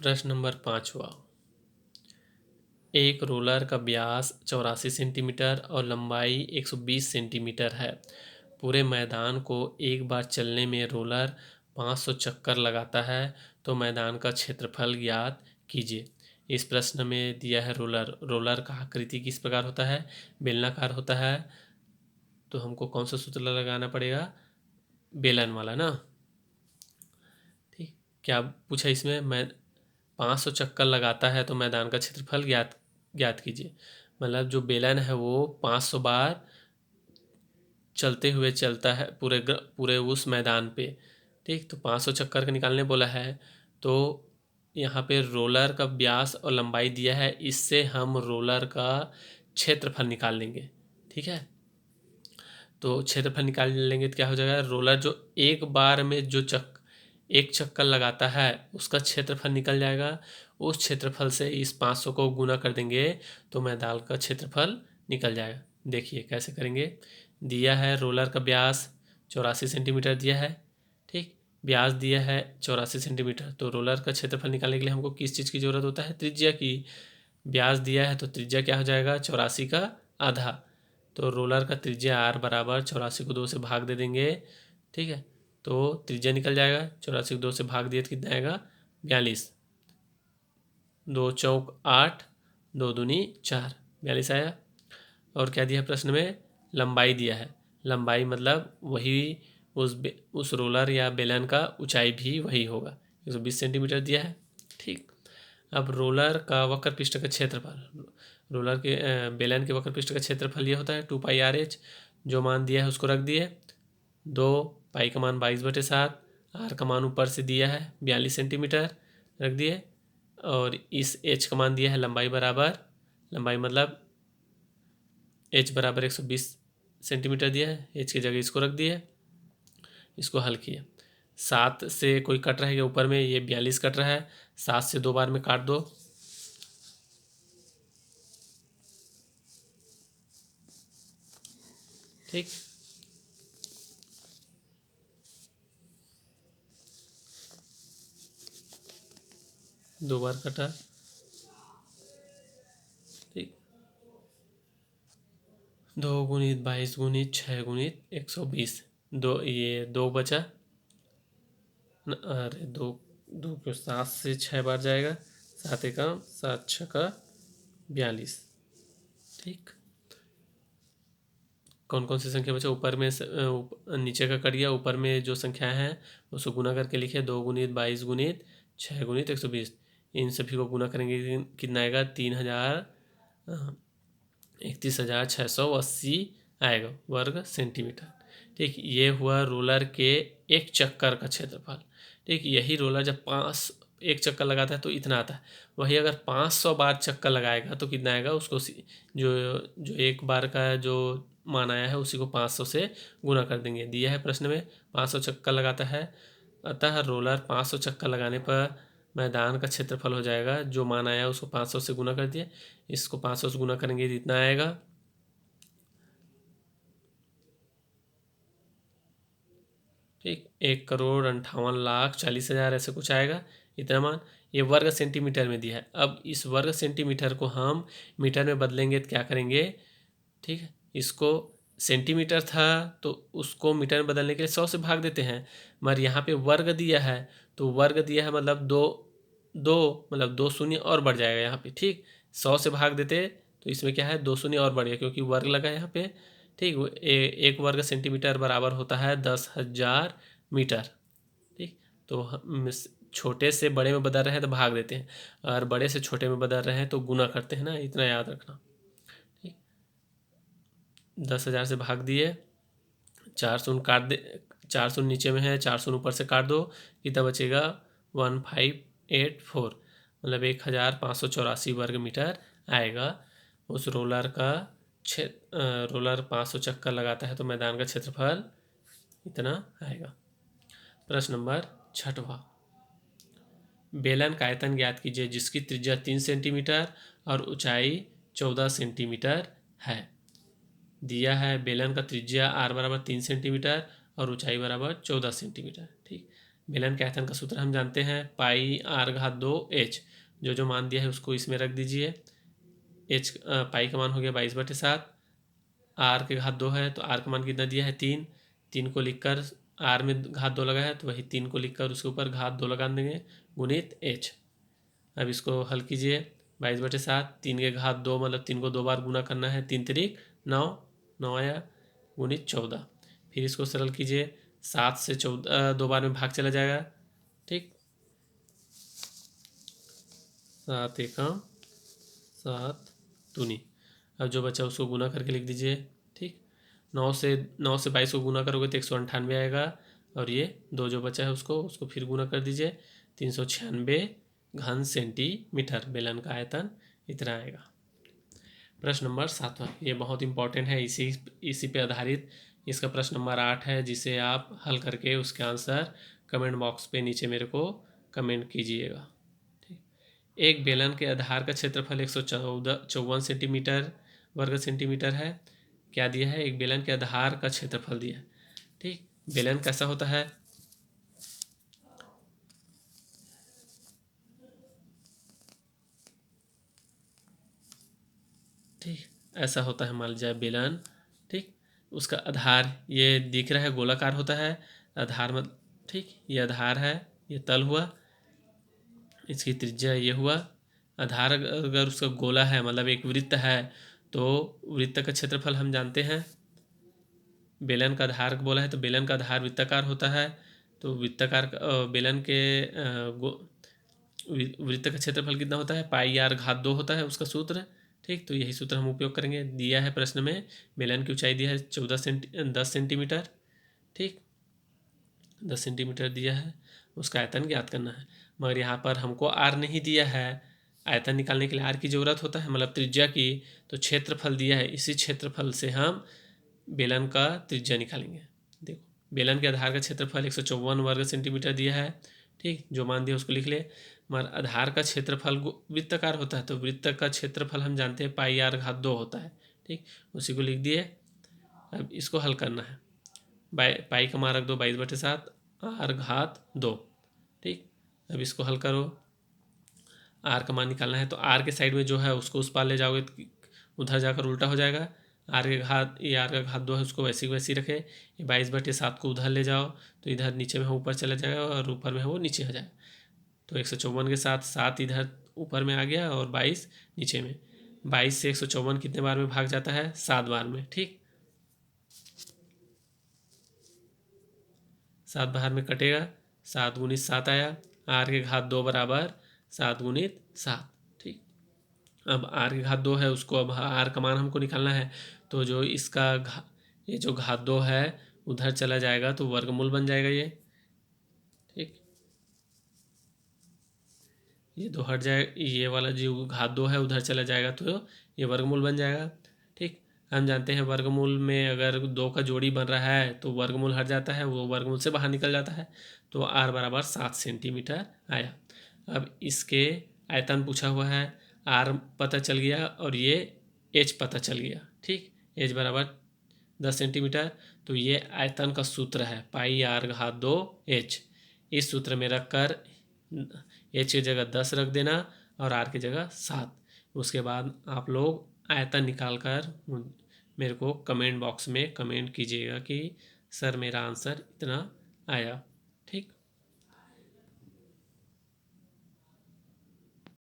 प्रश्न नंबर 5वां। एक रोलर का व्यास 84 सेंटीमीटर और लंबाई 120 सेंटीमीटर है। पूरे मैदान को एक बार चलने में रोलर 500 चक्कर लगाता है, तो मैदान का क्षेत्रफल ज्ञात कीजिए। इस प्रश्न में दिया है रोलर का आकृति किस प्रकार होता है? बेलनाकार होता है। तो हमको कौन सा सूत्र लगाना पड़ेगा? बेलन वाला ना। ठीक, क्या पूछा इसमें? 500 चक्कर लगाता है तो मैदान का क्षेत्रफल ज्ञात कीजिए। मतलब जो बेलन है वो 500 बार चलते हुए चलता है पूरे उस मैदान पे। ठीक, तो 500 चक्कर का निकालने बोला है। तो यहाँ पे रोलर का व्यास और लंबाई दिया है, इससे हम रोलर का क्षेत्रफल निकाल लेंगे। ठीक है, तो क्षेत्रफल निकाल लेंगे तो क्या हो जाएगा? रोलर जो एक बार में एक चक्कर लगाता है उसका क्षेत्रफल निकल जाएगा। उस क्षेत्रफल से इस 500 को गुना कर देंगे तो मैदान का क्षेत्रफल निकल जाएगा। देखिए कैसे करेंगे। दिया है रोलर का व्यास 84 सेंटीमीटर दिया है। ठीक, व्यास दिया है 84 सेंटीमीटर, तो रोलर का क्षेत्रफल निकालने के लिए हमको किस चीज़ की ज़रूरत होता है? त्रिज्या की। व्यास दिया है तो त्रिज्या क्या हो जाएगा? 84 का आधा। तो रोलर का त्रिज्या r बराबर 84 को 2 से भाग दे देंगे। ठीक है, तो त्रिज्या निकल जाएगा। 84 को 2 से भाग दिए तो कितना आएगा? 42। 2 चौक 8, 2 दूनी 4, 42 आया। और क्या दिया है प्रश्न में? लंबाई दिया है। लंबाई मतलब वही उस रोलर या बेलन का ऊंचाई भी वही होगा। 120 सेंटीमीटर दिया है। ठीक, अब रोलर का वक्र पृष्ठ का क्षेत्रफल, रोलर के बेलन के वक्र पृष्ठ का क्षेत्रफल ये होता है 2πr/h। जो मान दिया है उसको रख दिए। 2 पाई का मान 22/7, आर का मान ऊपर से दिया है 42 सेंटीमीटर रख दिए, और इस h का मान दिया है लंबाई मतलब h बराबर 120 सेंटीमीटर दिया है। h की जगह इसको रख दिए, इसको हल किए। 7 से कोई कट रहा है ऊपर में, ये 42 कट रहा है। 7 से 2 बार में काट दो। ठीक, दो बार कटा। ठीक, 2 गुणित 22 गुणित 6 गुणित 120, ये 2 बचा। अरे दो, 2 क्यों, 7 से 6 बार जाएगा। 7 एकम 7 छक्का 42। ठीक, कौन कौन सी संख्या बचा? ऊपर में नीचे का कट गया, ऊपर में जो संख्या है उसको गुना करके लिखे। 2 गुणित 22 गुणित 6 गुणित 120, इन सभी को गुना करेंगे कितना आएगा? 31,680 आएगा वर्ग सेंटीमीटर। ठीक, ये हुआ रोलर के एक चक्कर का क्षेत्रफल। ठीक, यही रोलर जब एक चक्कर लगाता है तो इतना आता है। वही अगर 500 बार चक्कर लगाएगा तो कितना आएगा? उसको जो जो एक बार का जो मान आया है उसी को 500 से गुना कर देंगे। दिया है प्रश्न में 500 चक्कर लगाता है, अतः रोलर 500 चक्कर लगाने पर मैदान का क्षेत्रफल हो जाएगा। जो मान आया उसको 500 से गुना कर दिए, इसको 500 से गुना करेंगे तो इतना आएगा। ठीक, 1,58,40,000 ऐसे कुछ आएगा इतना मान। ये वर्ग सेंटीमीटर में दिया है। अब इस वर्ग सेंटीमीटर को हम मीटर में बदलेंगे तो क्या करेंगे? ठीक है, इसको सेंटीमीटर था तो उसको मीटर में बदलने के लिए 100 से भाग देते हैं, मगर यहाँ पे वर्ग दिया है तो वर्ग दिया है मतलब दो शून्य और बढ़ जाएगा यहाँ पे। ठीक, 100 से भाग देते तो इसमें क्या है? 2 शून्य और बढ़ गया क्योंकि वर्ग लगा यहाँ पे। ठीक, एक वर्ग सेंटीमीटर बराबर होता है 10,000 मीटर। ठीक, तो हम छोटे से बड़े में बदल रहे हैं तो भाग देते हैं, और बड़े से छोटे में बदल रहे हैं तो गुना करते हैं ना, इतना याद रखना। ठीक, 10,000 से भाग दिए, 4 शून्य काट दे, 4 शून्य नीचे में है, 4 शून्य ऊपर से काट दो, कितना बचेगा? 1584, मतलब 1,584 वर्ग मीटर आएगा। उस रोलर का रोलर 500 चक्कर लगाता है तो मैदान का क्षेत्रफल इतना आएगा। प्रश्न नंबर 6वां। बेलन का आयतन ज्ञात कीजिए जिसकी त्रिज्या 3 सेंटीमीटर और ऊंचाई 14 सेंटीमीटर है। दिया है बेलन का त्रिज्या r बराबर 3 सेंटीमीटर और ऊंचाई बराबर 14 सेंटीमीटर। ठीक, बेलन के आयतन का सूत्र हम जानते हैं, पाई आर घात 2 h। जो जो मान दिया है उसको इसमें रख दीजिए। h पाई का मान हो गया 22/7। आर के घात 2 है तो आर का मान कितना दिया है 3। 3 को लिखकर आर में घात 2 लगा है तो वही 3 को लिखकर उसके ऊपर घात 2 लगा देंगे गुणित h। अब इसको हल कीजिए। 22/7, 3 के घात 2 मतलब 3 को 2 बार गुना करना है, 3 तिरिक 9, 9 आया गुणित 14। फिर इसको सरल कीजिए। 7 से 14 2 बार में भाग चला जाएगा, ठीक। 7 एकम 7 दूनी। अब जो बचा उसको गुना करके लिख दीजिए, ठीक। 9 से 22 को गुना करोगे तो 198 आएगा, और ये 2 जो बचा है उसको फिर गुना कर दीजिए। 396 घन सेंटीमीटर बेलन का आयतन इतना आएगा। प्रश्न नंबर 7वां, ये बहुत इंपॉर्टेंट है, इसी पे आधारित इसका प्रश्न नंबर 8 है, जिसे आप हल करके उसके आंसर कमेंट बॉक्स पे नीचे मेरे को कमेंट कीजिएगा, ठीक। एक बेलन के आधार का क्षेत्रफल 154 सेंटीमीटर वर्ग सेंटीमीटर है। क्या दिया है? एक बेलन के आधार का क्षेत्रफल दिया है, ठीक। बेलन कैसा होता है? ठीक, ऐसा होता है, मान लीजिए बेलन, ठीक। उसका आधार ये दिख रहा है, गोलाकार होता है आधार में, ठीक। ये आधार है, ये तल हुआ, इसकी त्रिज्या ये हुआ। आधार अगर उसका गोला है मतलब एक वृत्त है, तो वृत्त का क्षेत्रफल हम जानते हैं। बेलन का आधार बोला है तो बेलन का आधार वृत्ताकार होता है, तो वृत्ताकार बेलन के वृत्त का क्षेत्रफल कितना होता है? पाई आर घात 2 होता है उसका सूत्र, ठीक। तो यही सूत्र हम उपयोग करेंगे। दिया है प्रश्न में बेलन की ऊंचाई दिया है 10 सेंटीमीटर, ठीक। 10 सेंटीमीटर दिया है, उसका आयतन ज्ञात करना है। मगर यहाँ पर हमको आर नहीं दिया है, आयतन निकालने के लिए आर की ज़रूरत होता है, मतलब त्रिज्या की। तो क्षेत्रफल दिया है, इसी क्षेत्रफल से हम बेलन का त्रिज्या निकालेंगे। देखो, बेलन के आधार का क्षेत्रफल 154 वर्ग सेंटीमीटर दिया है, ठीक। जो मान दिया उसको लिख ले। मगर आधार का क्षेत्रफल वृत्ताकार होता है, तो वृत्त का क्षेत्रफल हम जानते हैं पाई आर घात 2 होता है, ठीक। उसी को लिख दिए। अब इसको हल करना है। पाई का मान रख दो 22/7, आर घात 2, ठीक। अब इसको हल करो। आर का मान निकालना है तो आर के साइड में जो है उसको उस पार ले जाओगे तो उधर जाकर उल्टा हो जाएगा। आर के घात, ये आर का घात 2 है, उसको वैसी वैसी रखे। ये 22/7 को उधर ले जाओ तो इधर नीचे में है ऊपर चला जाएगा, और ऊपर में है वो नीचे आ जाएगा। तो 154 के साथ 7 इधर ऊपर में आ गया और 22 नीचे में। 22 से 154 कितने बार में भाग जाता है? 7 बार में, ठीक। 7 बार में कटेगा, 7 गुणित 7 आया। आर के घात 2 बराबर 7 गुणित 7, ठीक। अब आर के घात 2 है, उसको अब आर का मान हमको निकालना है, तो जो इसका ये जो घात 2 है उधर चला जाएगा तो वर्गमूल बन जाएगा ये, ठीक। ये 2 हट जाए, ये वाला जो घात 2 है उधर चला जाएगा तो ये वर्गमूल बन जाएगा, ठीक। हम जानते हैं वर्गमूल में अगर 2 का जोड़ी बन रहा है तो वर्गमूल हट जाता है, वो वर्गमूल से बाहर निकल जाता है। तो आर बराबर 7 सेंटीमीटर आया। अब इसके आयतन पूछा हुआ है, आर पता चल गया और ये एच पता चल गया, ठीक। एच बराबर 10 सेंटीमीटर। तो ये आयतन का सूत्र है, पाई आर घात 2 एच। इस सूत्र में रख कर एच की जगह 10 रख देना और आर की जगह 7। उसके बाद आप लोग आयतन निकाल कर मेरे को कमेंट बॉक्स में कमेंट कीजिएगा कि सर मेरा आंसर इतना आया, ठीक।